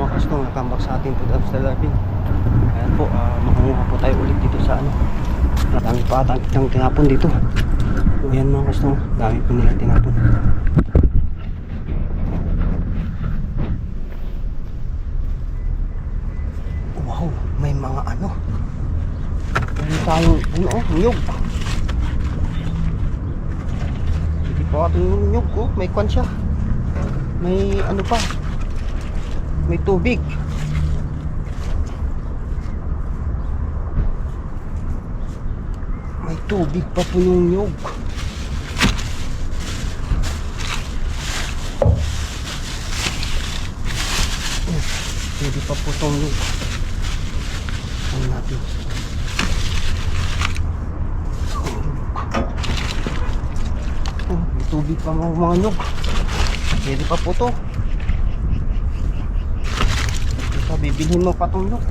mga kastong, nakambak sa ating food up Stellarpin. Ayan po, makunguha po tayo ulit dito sa ano. Dami pa atang tinapon dito. Ayan mga kastong, dami po nila tinapon. Wow, may mga ano. Meron tayong ano, nyug. Hindi pa ating nyug, oh, may kwan siya. May ano pa. May tubig. May tubig pa po yung nyug. Pwede pa po itong nyug. Ano natin? May tubig pa mga nyug. Pwede pa po ito. Bibilhin mo pa itong nyug.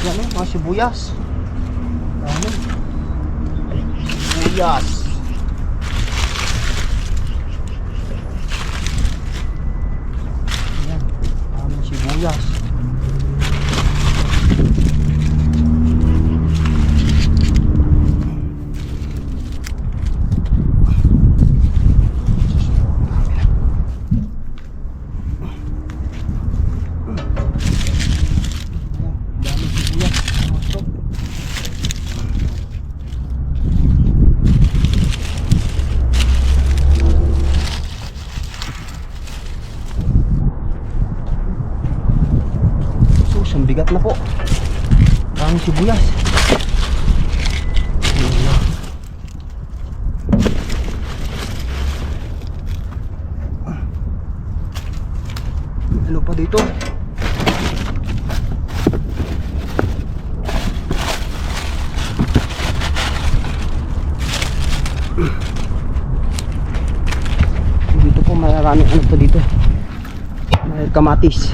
Yan o, mga sibuyas. Ano? Sibuyas. Yan, mga sibuyas. Bigat na po. Maraming sibuyas. Ano pa dito? Dito po maraming ano pa dito. May kamatis.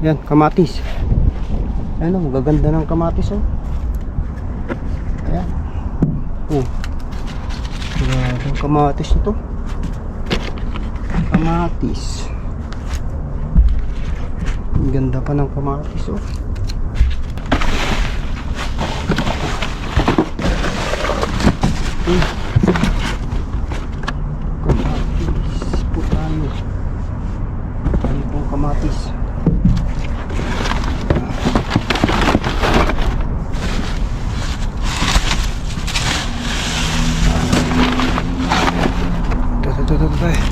Yan, kamatis. Ayan o, gaganda ng kamatis o. Ayan. Oh. Grabe ang kamatis nito. Kamatis. Ang ganda pa ng kamatis o. Kamatis po tayo. Ano pong kamatis?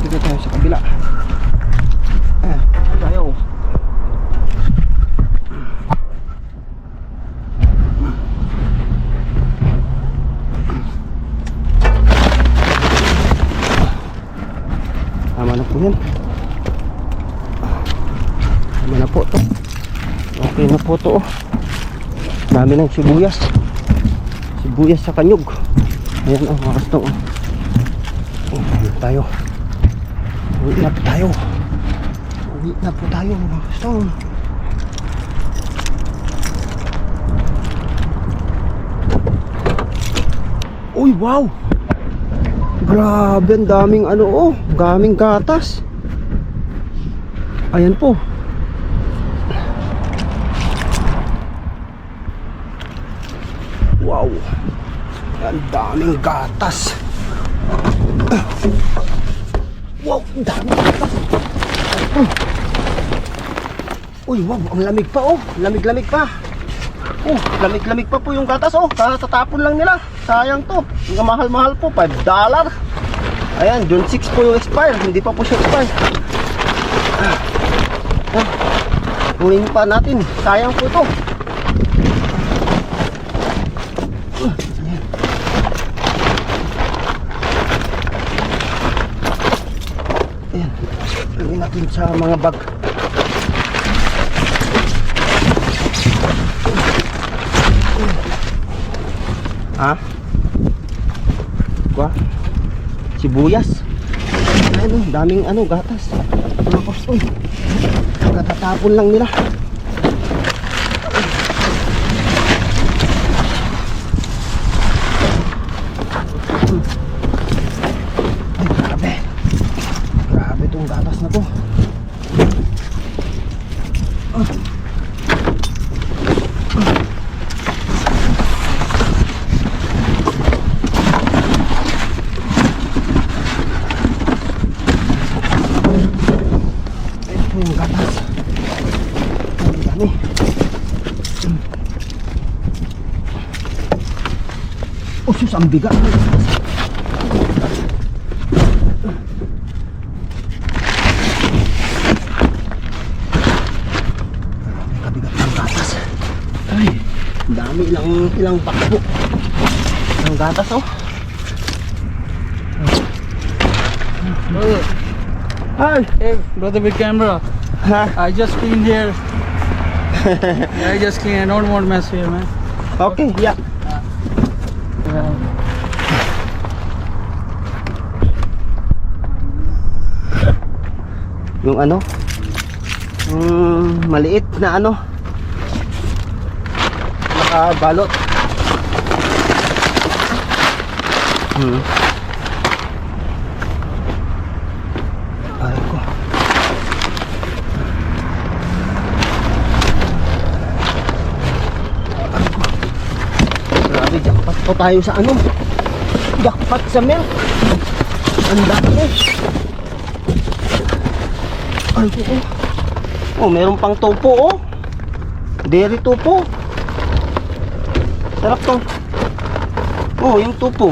Dito tayo sa kabila. Tayo. Tama na po yan. Tama na po to. Okay na po to. Dami ng sibuyas. Sibuyas sa kanyog. Ayan o, mga kasto. Tayo. Uwi na po tayo. Uwi na po tayo mga kastong. Uy, wow! Grabe, ang daming ano oh, daming gatas. Ayan po. Wow. Ang daming gatas. Wow, dami gatas. Uy, wow, ang lamig pa oh. Lamig-lamig pa. Oh, lamig-lamig pa po yung gatas oh. Katatapon lang nila. Sayang to. Ang mahal-mahal po, $5. Ayan, June 6 po yung expire. Hindi pa po siya expire. Kunin pa natin. Sayang po ito. Ayan, kunin natin sa mga bag. Ha? Kwa? Sibuyas. Ano, daming ano, gatas. Mga kostoy. Katatapon lang nila. Ay, grabe. Grabe itong gatas na to. Ito yung gatas. Ang dami. Oh, sus, ang bigat. Kabigat ng gatas. Ay, ang dami, ilang bakbo. Ang gatas, oh. Brother, Hi. hey, brother with camera. Ha? I just cleaned here. I just cleaned. I don't want mess here, man. Okay, yeah. Yung ano? Maliit na ano? Nakabalot. Ay ko. Grabe, jackpot po tayo sa ano? Jackpot sa milk. Ang dami. Ay ko. Oh, meron pang topo, oh. Dairy topo. Sarap to. Oh, yung topo.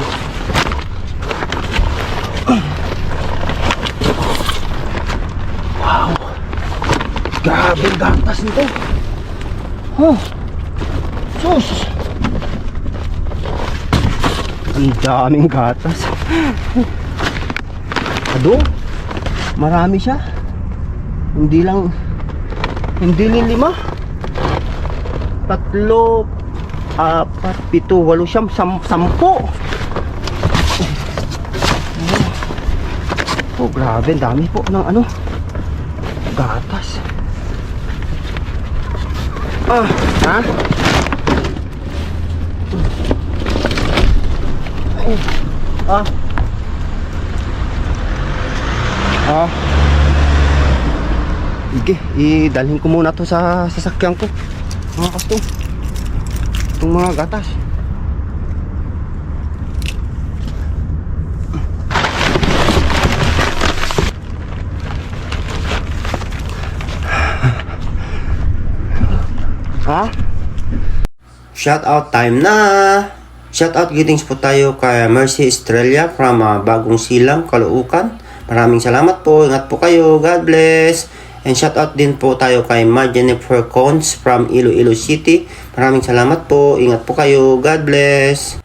Wow. Grabe gatas nito. Oh. Sus. Ang daming gatas. Ado. Marami siya. Hindi lang 5, 3, 4, 7, 8, 10. Oh, grabe, ang dami po ng ano, gatas. Ha? Sige, idalhin ko muna to sa sasakyan ko. Mga kasto. Itong mga gatas. Ha? Shoutout time na! Shoutout greetings po tayo kay Mercy Estrella from Bagong Silang, Caloocan. Maraming salamat po. Ingat po kayo. God bless. And shoutout din po tayo kay Jennifer Cons from Iloilo City. Maraming salamat po. Ingat po kayo. God bless.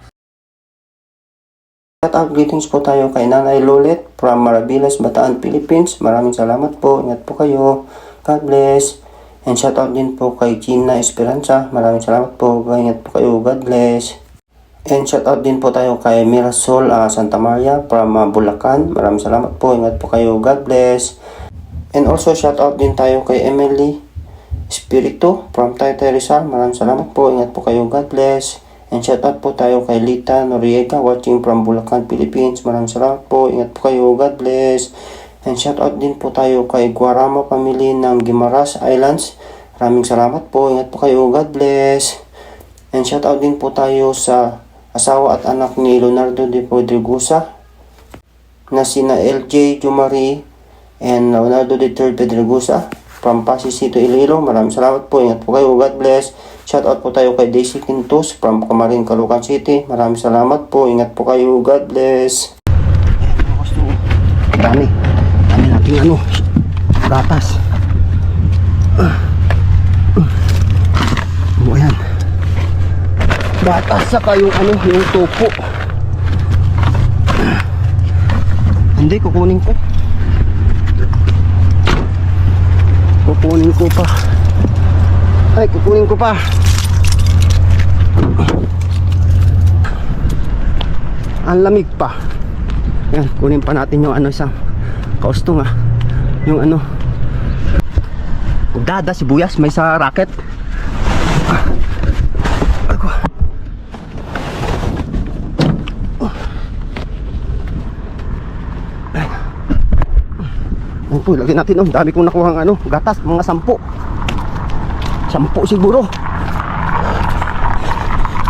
Shoutout greetings po tayo kay Nanay Lolet from Marabilas, Bataan, Philippines. Maraming salamat po. Ingat po kayo. God bless. And shoutout din po kay Gina Esperanza. Maraming salamat po. Ingat po kayo. God bless. And shoutout din po tayo kay Mirasol Santa Maria from Bulacan. Maraming salamat po. Ingat po kayo. God bless. And also shoutout din tayo kay Emily Espiritu from Taytay Rizal. Maraming salamat po. Ingat po kayo. God bless. And shoutout po tayo kay Lita Noriega watching from Bulacan, Philippines. Maraming salamat po. Ingat po kayo. God bless. And shoutout din po tayo kay Guarama family ng Guimaras Islands. Maraming salamat po. Ingat po kayo. God bless. And shoutout din po tayo sa asawa at anak ni Leonardo de Pedregosa na sina LJ Jumari and Leonardo de Pedregosa from Pasig City, Iloilo. Maraming salamat po. Ingat po kayo. God bless. Shoutout po tayo kay Daisy Quintos from Camarin, Caloocan City. Maraming salamat po. Ingat po kayo. God bless. Dami nating ano, gatas. Ayan. Gatas saka yung ano, yung topo. Hindi, kukunin ko. Kukunin ko pa. Ay, kukunin ko pa. Ang lamig pa. Yan, kunin pa natin yung ano isang kaustong yung ano dada sibuyas may sa racket. Ayan po, lagyan natin. Ang dami kong nakuha ng gatas. Mga 10. 10 siguro.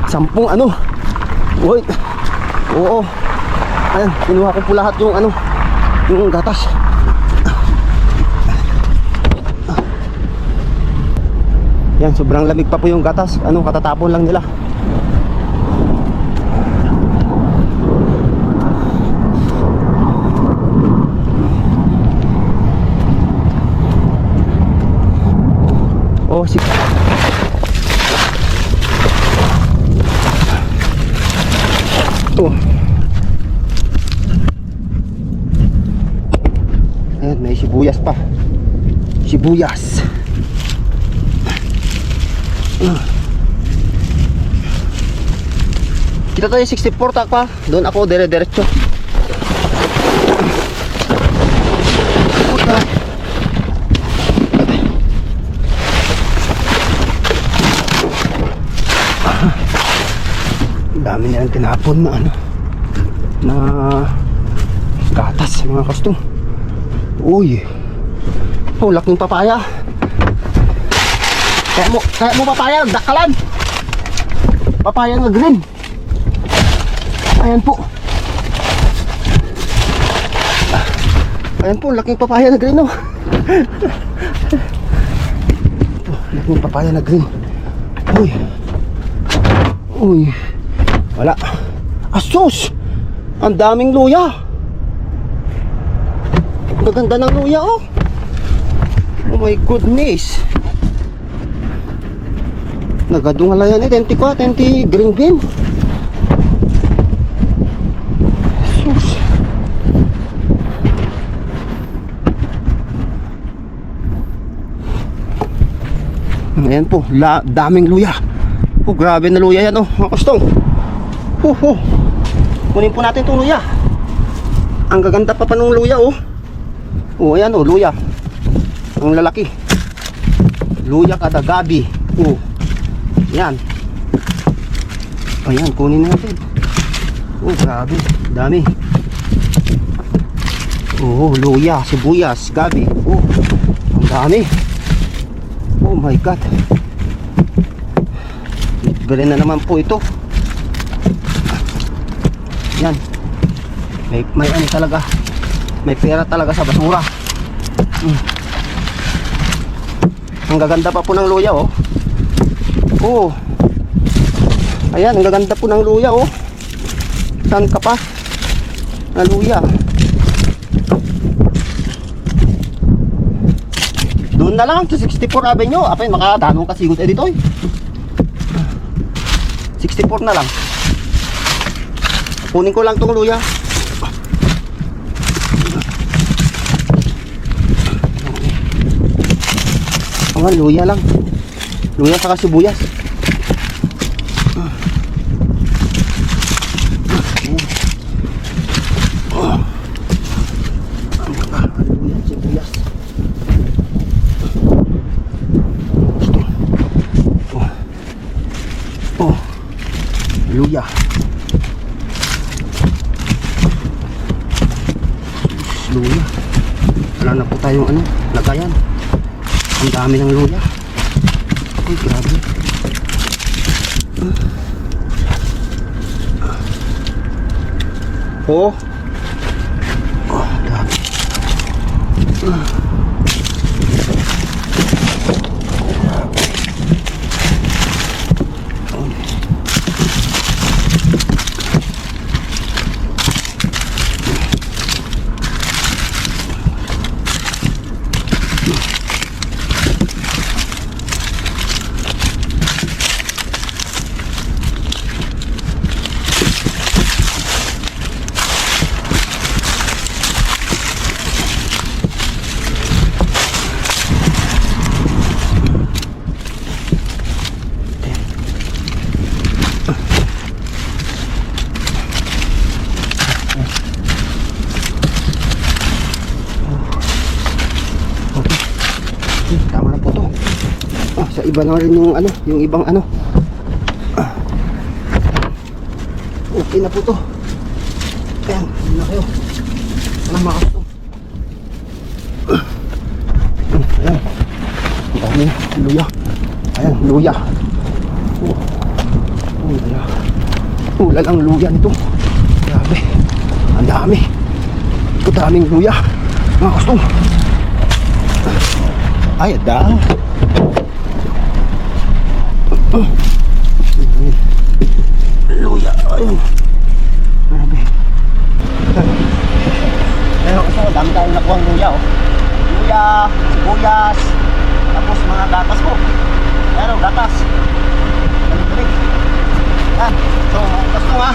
10 Wait. Oo. Ayan, kinuha ko po lahat yung gatas. Yan, sobrang lamig pa po yung gatas. Katatapon lang nila. Oh, ito. Ayan, may sibuyas pa. Sibuyas. Kita tayo 64 takpa. Doon ako dire-diretso. Dami nilang tinapon na gatas mga kastong. Uy. Oh, laking papaya. Kaya mo papaya, dakalan. Papaya nga green. Ayan po. Ayan po, laking papaya na green, oh. Laking papaya na green. Uy. Uy. Wala. Asus! Ang daming luya. Ang gaganda ng luya, oh. Oh my goodness. Nagadungalayan identiko, 20 green bean. Sus. Ayan po, daming luya. Oh, grabe na luya yan, oh, mga kastong. Kunin po natin itong luya. Ang gaganda pa ng luya, oh. Oh, ayan, oh, luya. Ang lalaki. Luya kada gabi. Oh. Yan. Ayan, kunin natin. Oh, grabe. Dami. Oh, luya, sibuyas, gabi. Oh, ang dami. Oh my God. Libre na naman po ito. Yan. May talaga. May pera talaga sa basura. Ang gaganda pa po ng luya, oh. Oh. Ayan, ang gaganda po ng luya, oh. Saan ka pa? Na luya. Doon na lang sa 64 Avenue. Apay, makatanong kasigot dito, eh. 64 na lang. Kunin ko lang tong luya. Ang luya lang. Luya saka sibuyas. Luya, sibuyas. Oh. Luya. Luya. Wala na po tayong lagayan. Ang dami ng luya. Uy, grabe. Oh. Oh, grabe. Tama na po to. Sa iba na rin yung ibang okay na po to. Ayan, yun na kayo. Salamat po. daming luya. Ayan, luya. Luya. Lalang luya nito. Grabe. Ang dami. Ito daming luya. Mga kustong. Ay, ada. Luya. Ayun. Grabe. Pero gusto ko, dami tayong nakuha ng luya, oh. Luya, sibuyas, tapos mga gatas po. Pero gatas. Balik-balik. Yan. So, gusto nga.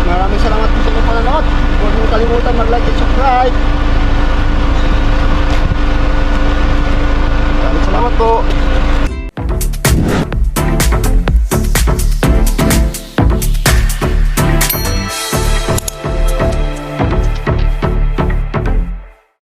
Maraming salamat po sa inyong panonood. Huwag niyo kalimutan mag-like and subscribe. Maraming salamat po.